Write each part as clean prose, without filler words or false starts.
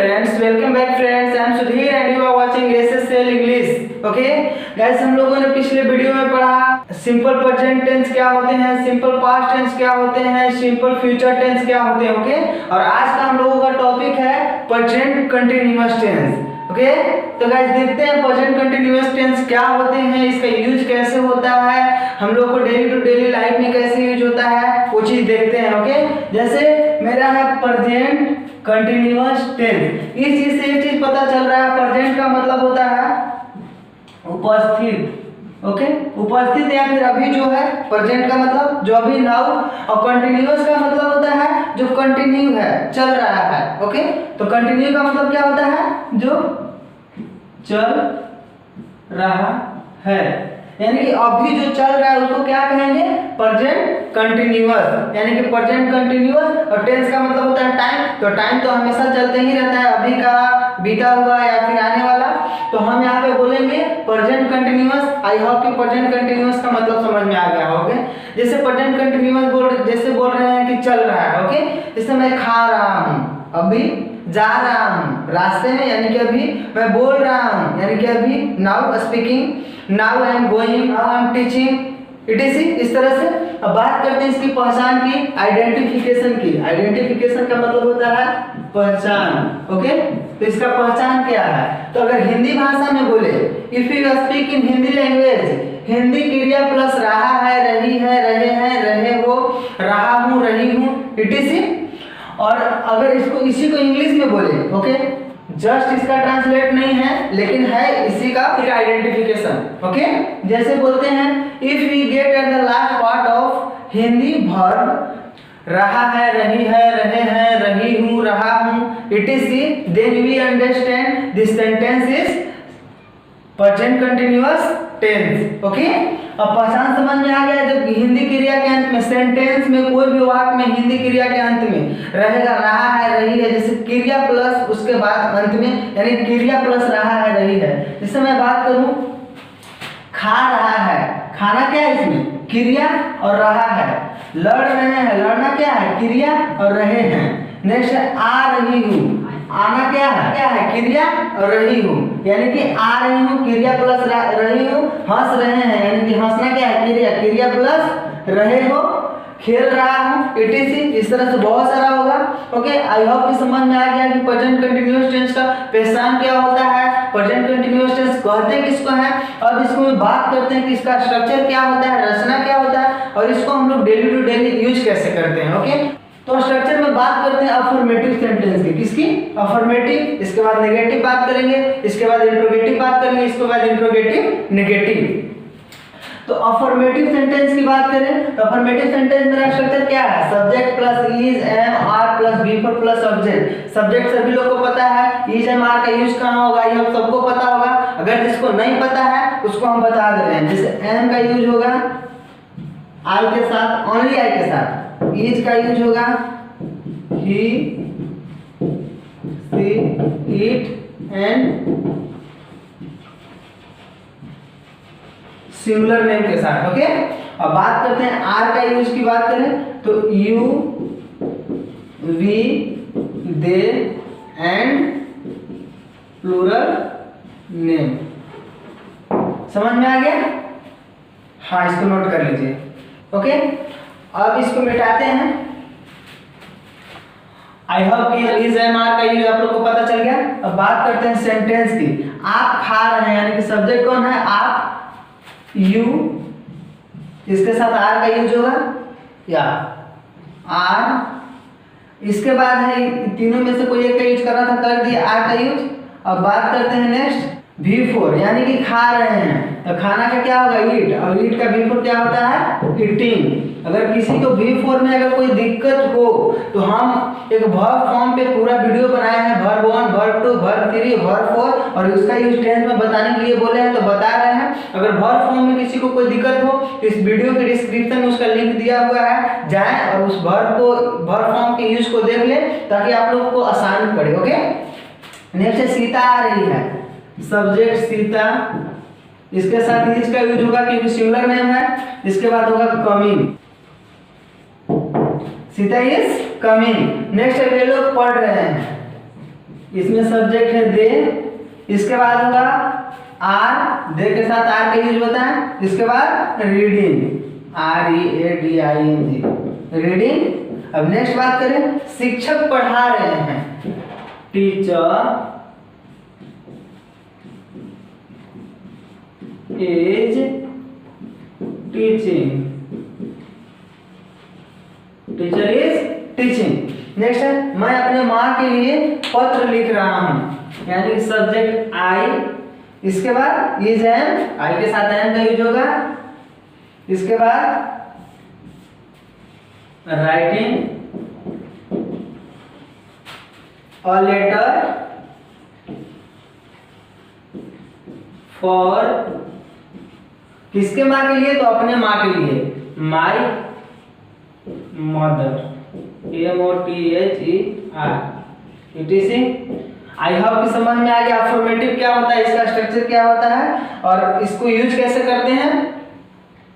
friends, welcome back friends. I am Sudhir and you are watching SSL English. Okay guys, हम लोगों ने पिछले video में पढ़ा सिंपल प्रेजेंट टेंस क्या होते हैं, सिंपल पास्ट टेंस क्या होते हैं, सिंपल फ्यूचर टेंस क्या होते हैं. ओके और आज का हम लोगों का टॉपिक है प्रेजेंट कंटिन्यूअस टेंस. ओके तो गाइस देखते हैं प्रेजेंट कंटिन्यूअस टेंस क्या होते हैं, इसका यूज कैसे होता है, हम लोग को डेली टू डेली लाइफ में कैसे यूज होता है, वो चीज देखते हैं. ओके जैसे मेरा है प्रेजेंट कंटिन्यूअस टेंस. इस चीज से एक चीज पता चल रहा है, प्रेजेंट का मतलब होता है उपस्थित. ओके उपस्थित या फिर अभी जो है, प्रेजेंट का मतलब जो अभी नाउ, और कंटिन्यूअस का मतलब होता है जो कंटिन्यू है, चल रहा है. ओके तो कंटिन्यू का मतलब क्या होता है, जो चल रहा है, यानी कि अभी जो चल रहा है उसको क्या कहेंगे, प्रेजेंट कंटिन्यूअस. यानी कि प्रेजेंट कंटिन्यूअस. और टेंस का मतलब होता है टाइम. तो टाइम तो हमेशा चलते ही रहता है, अभी का, बीता हुआ या फिर आने वाला. तो हम यहाँ पे बोलेंगे प्रेजेंट कंटिन्यूअस. आई होप कि प्रेजेंट कंटिन्यूअस का मतलब समझ में आ गया होगा. जैसे प्रेजेंट कंटिन्यूअस जैसे बोल रहे हैं कि चल रहा है. ओके जैसे मैं खा रहा हूँ, अभी जा रहा हूँ रास्ते में, यानी कि अभी मैं बोल रहा हूँ, यानी कि अभी now speaking, now I am going, now I am teaching, etc.. इस तरह से अब बात करते हैं इसकी पहचान की, आइडेंटिफिकेशन की. आइडेंटिफिकेशन का मतलब होता है पहचान. ओके तो इसका पहचान क्या है, तो अगर हिंदी भाषा में बोले, if you speak in Hindi language, Hindi क्रिया प्लस रहा है, रही है, रहे हैं, रहे हो, रहा हूँ, रही हूँ, इटीसी. और अगर इसको इसी को इंग्लिश में बोले, ओके जस्ट इसका ट्रांसलेट नहीं है लेकिन है इसी का फिर आइडेंटिफिकेशन. ओके जैसे बोलते हैं, if we get at the last part of Hindi verb, रहा है, रही है, रहे हैं, रही हूँ, रहा हूँ, etc, then we understand this sentence is present continuous tense. Okay अब पहचान समझ में आ गया. जब हिंदी क्रिया के अंत में, सेंटेंस में, कोई भी वाक्य में हिंदी क्रिया के अंत में रहेगा रहा है, रही है, जैसे क्रिया प्लस उसके बाद अंत में, यानी क्रिया प्लस रहा है, रही है. जैसे मैं बात करूं, खा रहा है, खाना क्या है इसमें, क्रिया, और रहा है, लड़ रहे हैं, लड़ना क्या है, क्रिया, और रहे हैं. नेक्स्ट है आ रही हूँ, आना क्या है क्रिया, और रही हूँ, यानी कि आ रही हूँ क्रिया प्लस रही हूँ. हंस रहे हैं, यानी कि हंसना क्या है, क्रिया, क्रिया प्लस रहे हो. खेल रहा हूँ, इटीसी. इस तरह से बहुत सारा होगा. ओके आई होप कि समझ में आ गया कि प्रेजेंट कंटिन्यूअस टेंस का पहचान क्या होता है, प्रेजेंट कंटिन्यूअस टेंस कहते किसको है. अब इसको में बात करते हैं कि इसका स्ट्रक्चर क्या होता है, रचना क्या होता है, और इसको हम लोग डेली टू डेली यूज कैसे करते हैं. ओके तो स्ट्रक्चर में बात करते हैं अफर्मेटिव सेंटेंस की. किसकी, अफर्मेटिव. इसके बाद नेगेटिव बात करेंगे, इसके बाद इंट्रोगेटिव बात करेंगे, इसके बाद इंट्रोगेटिव, नेगेटिव. तो अफर्मेटिव सेंटेंस की बात करें तो अफर्मेटिव सेंटेंस मेरा स्ट्रक्चर क्या है, subject plus is, am, are plus before plus object. Subject सभी लोग को पता है, इज, एम, आर का यूज कहाँ होगा, ये हम सबको पता होगा. अगर जिसको नहीं पता है उसको हम बता दे रहे हैं. जैसे एम का यूज होगा आई के साथ, ओनली आई के साथ. इज का यूज होगा ही, सी, इट एंड सिंगुलर नेम के साथ. ओके अब बात करते हैं आर का यूज की बात करें तो you, we, they and plural name. समझ में आ गया. हाँ इसको नोट कर लीजिए. ओके अब इसको मिटाते हैं. आई होप कि इज, एम, आर का यूज आप लोग को पता चल गया. अब बात करते हैं सेंटेंस की. आप खा रहे हैं, यानी कि सब्जेक्ट कौन है, आप, यू, इसके साथ आर का यूज होगा, या आर. इसके बाद है तीनों में से कोई एक का यूज करना था, कर दिया आर का यूज. अब बात करते हैं नेक्स्ट V4, यानी कि खा रहे हैं, तो खाना का क्या होगा, ईट, और ईट का V4 क्या होता है, ईटिंग. अगर किसी को V4 में अगर कोई दिक्कत हो तो हम एक वर्ब फॉर्म पे पूरा वीडियो बनाए हैं, वर्ब 1, वर्ब 2, वर्ब 3, वर्ब 4, और उसका यूज टेंस में बताने के लिए बोले हैं तो बता रहे हैं. अगर वर्ब फॉर्म में किसी को कोई दिक्कत हो तो इस वीडियो के डिस्क्रिप्शन में उसका लिंक दिया हुआ है, जाएं और उस वर्ब फॉर्म के यूज को देख ले ताकि आप लोग को आसान पड़े. ओके नेक्स्ट सीता आ रही है, सब्जेक्ट सीता, इसके साथ इज का यूज होगा क्योंकि सिंगुलर नेम है. इसके बाद होगा coming, Sita is coming. Next वे लोग पढ़ रहे हैं, इसमें सब्जेक्ट है दे, इसके बाद होगा आर, दे के साथ आर का यूज होता है। इसके बाद रीडिंग, READING, रीडिंग। अब नेक्स्ट बात करें, शिक्षक पढ़ा रहे हैं, teacher is teaching, teacher is teaching. Next है, मैं अपने माँ के लिए पत्र लिख रहा हूं, यानी कि सब्जेक्ट आई, इसके बाद इज एम, आई के साथ एम का यूज होगा। इसके बाद राइटिंग अ लेटर फॉर, किसके माँ के लिए, तो अपने माँ के लिए, my mother, MOTHER, ETC। I hope कि समझ में आ गया अफर्मेटिव क्या होता है, इसका स्ट्रक्चर क्या होता है और इसको यूज कैसे करते हैं।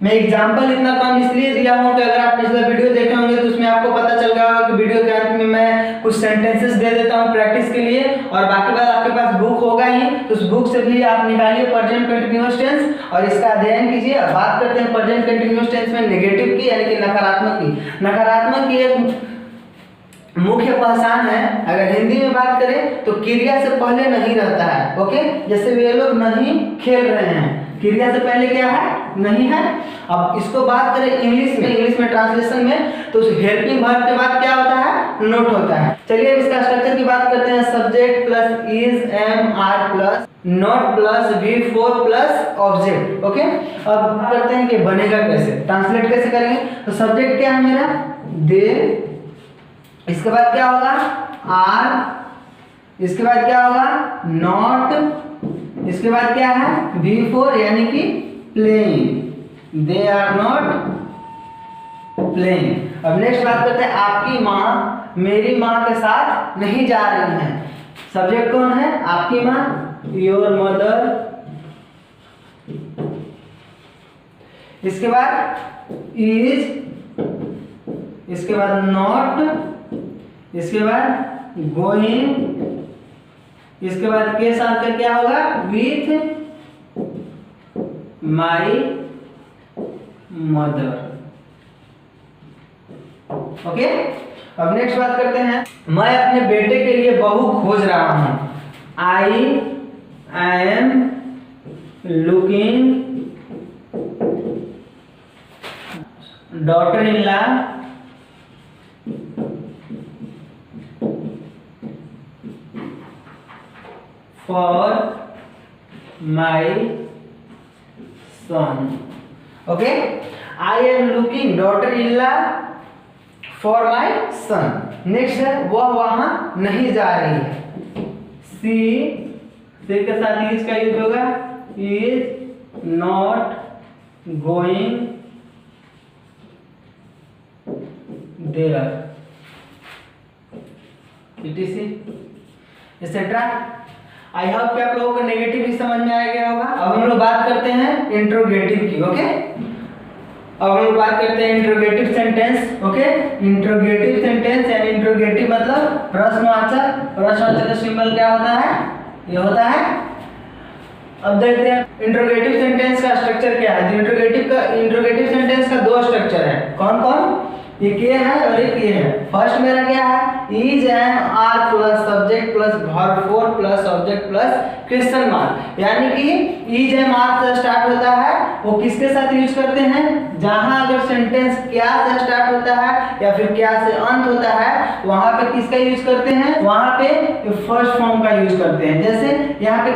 मैं एग्जांपल इतना कम इसलिए दिया हूं कि अगर आप पिछला वीडियो देखे होंगे तो उसमें आपको पता चल गया होगा कि वीडियो के अंत में मैं कुछ सेंटेंसेस दे देता हूं प्रैक्टिस के लिए, और बाकी बात आपके पास बुक होगा ही, तो उस बुक से भी आप निकालिए प्रेजेंट कंटीन्यूअस टेंस और इसका अध्ययन कीजिए। अब बात करते हैं प्रेजेंट कंटीन्यूअस टेंस में नेगेटिव की, यानी कि नकारात्मक की। नकारात्मक की एक मुख्य पहचान है, अगर हिंदी में बात करें तो क्रिया से पहले नहीं रहता है। ओके, जैसे वे लोग नहीं खेल रहे हैं, क्रिया से पहले क्या है, नहीं है। अब इसको बात करें इंग्लिश में ट्रांसलेशन में, तो हेल्पिंग वर्ब के बाद क्या होता है, नोट होता है। चलिए इसका स्ट्रक्चर की बात करते हैं, subject plus is am are plus not plus V4 plus object. Okay, अब करते हैं कि बनेगा कैसे, ट्रांसलेट कैसे करेंगे। तो सब्जेक्ट क्या है मेरा, दे, इसके बाद क्या होगा, आर, इसके बाद क्या होगा, नॉट, इसके बाद क्या है, V4 यानी कि playing, they are not playing. अब नेक्स्ट बात करते हैं, आपकी माँ मेरी माँ के साथ नहीं जा रही है। सब्जेक्ट कौन है, आपकी माँ, योर मदर। इसके बाद इज, इसके बाद नॉट, इसके बाद गोइंग, इसके बाद के साथ का क्या होगा, विथ माई मदर। ओके, अब नेक्स्ट बात करते हैं, मैं अपने बेटे के लिए बहू खोज रहा हूं, I am looking daughter in law for my son. Okay, I am looking daughter in law for my son. Next है, वह वहां नहीं जा रही है, सी के साथ इज का यूज होगा, is not going there, etc etcetera. I hope कि आप लोगों को नेगेटिव भी समझ में आ गया होगा। अब हम लोग बात करते हैं इंट्रोगेटिव की। ओके, अब हम लोग बात करते हैं interrogative sentence. Okay, interrogative sentence यानी इंट्रोगेटिव मतलब प्रश्नवाचक। प्रश्नवाचक का सिंबल क्या होता है, ये होता है। अब देखते हैं इंट्रोगेटिव सेंटेंस का स्ट्रक्चर क्या है। इंट्रोगेटिव सेंटेंस का दो स्ट्रक्चर है, कौन कौन, एक ये है और एक ये है। फर्स्ट मेरा क्या है, is am are plus subject plus verb 4 plus object plus question mark, यानी कि इज एम आर से स्टार्ट होता है, वो किसके साथ यूज करते हैं, जहां अगर सेंटेंस क्या से स्टार्ट होता है या फिर क्या से अंत होता है, वहां पे किसका यूज करते हैं, वहां पे फर्स्ट फॉर्म का यूज करते हैं। जैसे यहाँ पे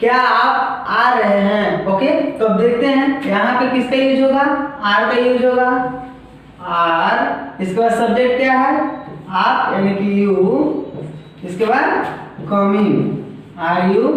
क्या आप आ रहे हैं। ओके, तो अब देखते हैं यहाँ पे किसका यूज होगा, आर का यूज होगा, आर। इसके बाद सब्जेक्ट क्या है, आप यानी कि यू। इसके बाद कमिंग, आर यू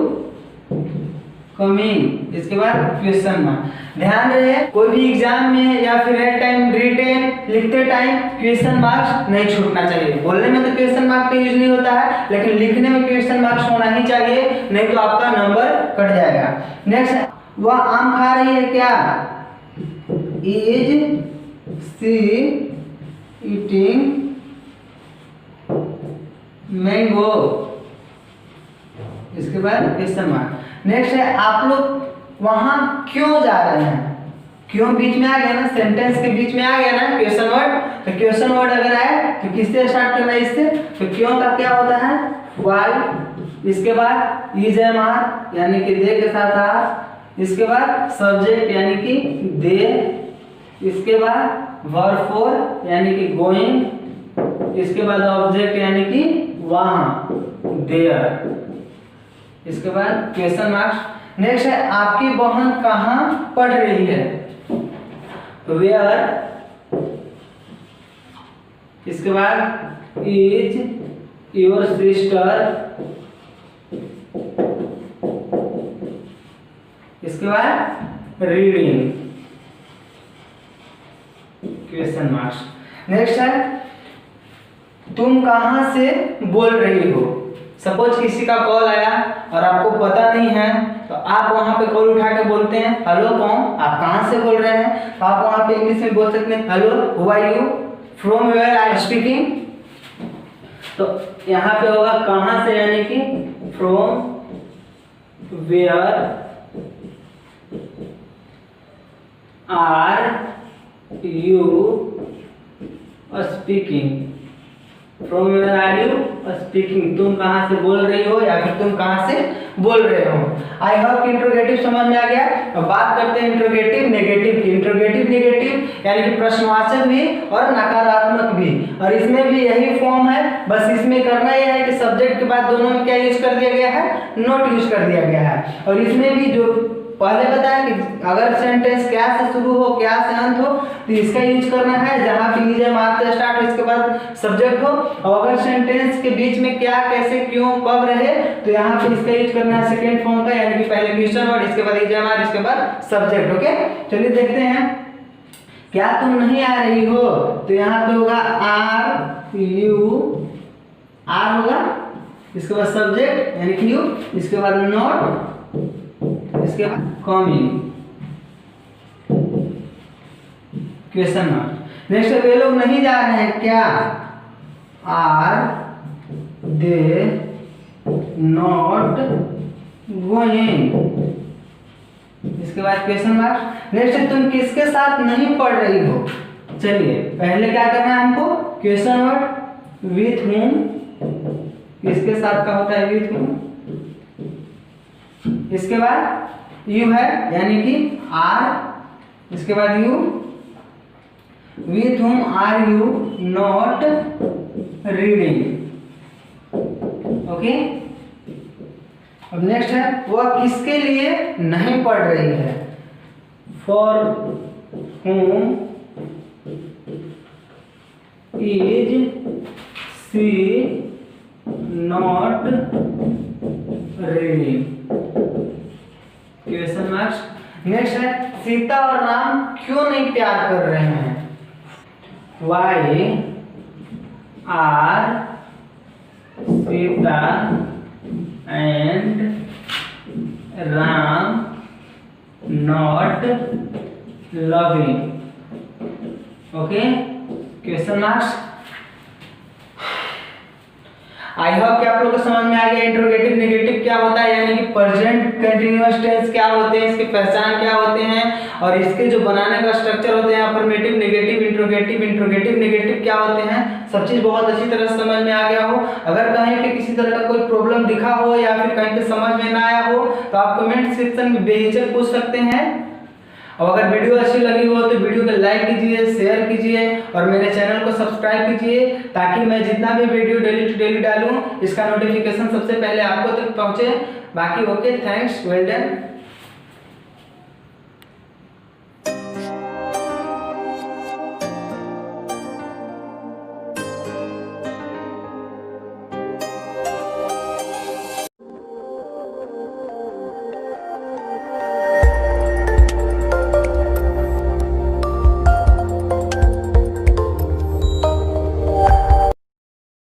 कमिंग। इसके बाद क्वेश्चन मार्क। ध्यान रहे, कोई भी एग्जाम में या फिर एट टाइम रिटेन लिखते टाइम क्वेश्चन मार्क्स नहीं छूटना चाहिए। बोलने में तो क्वेश्चन मार्क का यूज नहीं होता है, लेकिन लिखने में क्वेश्चन मार्क्स होना ही चाहिए, नहीं तो आपका नंबर कट जाएगा। नेक्स्ट, वह आम खा रही है क्या, इज सी ईटिंग मैंगो। इसके बाद क्वेश्चन मार्क। नेक्स्ट है आप लोग वहां क्यों जा रहे हैं, क्यों बीच में आ गया ना, सेंटेंस के बीच में आ गया ना क्वेश्चन वर्ड। तो क्वेश्चन वर्ड अगर आए तो किससे स्टार्ट करना है, इससे। तो क्यों का क्या होता है, व्हाई, इसके बाद इज एम आर यानी कि दे के साथ आर, इसके बाद सब्जेक्ट यानी कि दे, इसके बाद वर्ब फोर यानी कि गोइंग, इसके बाद ऑब्जेक्ट यानी कि वहां देयर, इसके बाद क्वेश्चन मार्क्स। नेक्स्ट है आपकी बहन कहाँ पढ़ रही है, वेयर, इसके बाद इज योर सिस्टर, इसके बाद रीडिंग, क्वेश्चन मार्क्स। नेक्स्ट है तुम कहां से बोल रही हो। सपोज किसी का कॉल आया और आपको पता नहीं है तो आप वहां पे कॉल उठा के बोलते हैं हेलो कौन, आप कहां से बोल रहे हैं। तो आप वहां पे इंग्लिश में बोल सकते हैं hello who are you, from where I am speaking. तो यहाँ पे होगा कहां से यानी कि from where are you speaking, from where are you speaking, तुम कहां से बोल रही हो या फिर तुम कहां से बोल रहे हो। आई होप कि इंट्रोगेटिव समझ में आ गया। अब बात करते हैं इंट्रोगेटिव नेगेटिव की। इंट्रोगेटिव नेगेटिव यानी कि प्रश्नवाचक भी और नकारात्मक भी, और इसमें भी यही फॉर्म है, बस इसमें करना यह है कि सब्जेक्ट के बाद दोनों में क्या यूज कर दिया गया है, नॉट यूज कर दिया गया है। और इसमें भी जो पहले बताया कि अगर सेंटेंस क्या से शुरू हो क्या से अंत हो तो इसका यूज करना है, जहां पे इज एम आर से स्टार्ट हो इसके बाद सब्जेक्ट हो। और अगर सेंटेंस के बीच में क्या कैसे क्यों कब रहे तो यहाँ पे इसका यूज करना है सेकेंड फॉर्म का, यानी कि पहले क्वेश्चन वर्ड, इसके बाद इज एम आर, इसके बाद सब्जेक्ट। ओके, चलिए देखते हैं। क्या तुम नहीं आ रही हो, तो यहाँ पे होगा आर यू, आर होगा, इसके बाद सब्जेक्ट यानी कि यू, इसके बाद नॉट, इसके बाद कमिंग, क्वेश्चन मार्क। नेक्स्ट वे लोग नहीं जा रहे हैं क्या, आर दे नॉट गोइंग, इसके बाद क्वेश्चन मार्क। नेक्स्ट तुम किसके साथ नहीं पढ़ रही हो। चलिए पहले क्या करना है हमको, क्वेश्चन वर्ड विथ whom, इसके साथ का होता है विथ whom, इसके बाद यू है यानी कि आर, इसके बाद you, with whom are you not reading. Okay, अब नेक्स्ट है वह किसके लिए नहीं पढ़ रही है, for whom is she not reading, question marks. Next है सीता और राम क्यों नहीं प्यार कर रहे हैं, why are Sita and Ram not loving. Okay, question marks. I hope कि आप लोगों को समझ में आ गया इंट्रोगेटिव नेगेटिव क्या होता है, यानी कि प्रेजेंट कंटीन्यूअस टेंस क्या होते हैं, इसकी पहचान क्या होते हैं, और इसके जो बनाने का स्ट्रक्चर होते हैं, affirmative negative interrogative interrogative negative क्या होते हैं, सब चीज बहुत अच्छी तरह से समझ में आ गया हो। अगर कहीं पे किसी तरह का कोई प्रॉब्लम दिखा हो या फिर कहीं पे समझ में ना आया हो तो आप कमेंट सेक्शन में बेहिचक पूछ सकते हैं। और अगर वीडियो अच्छी लगी हो तो वीडियो को लाइक कीजिए, शेयर कीजिए और मेरे चैनल को सब्सक्राइब कीजिए, ताकि मैं जितना भी वीडियो डेली टू डेली डालूं इसका नोटिफिकेशन सबसे पहले आपको तक पहुंचे। बाकी ओके, थैंक्स, वेल डन।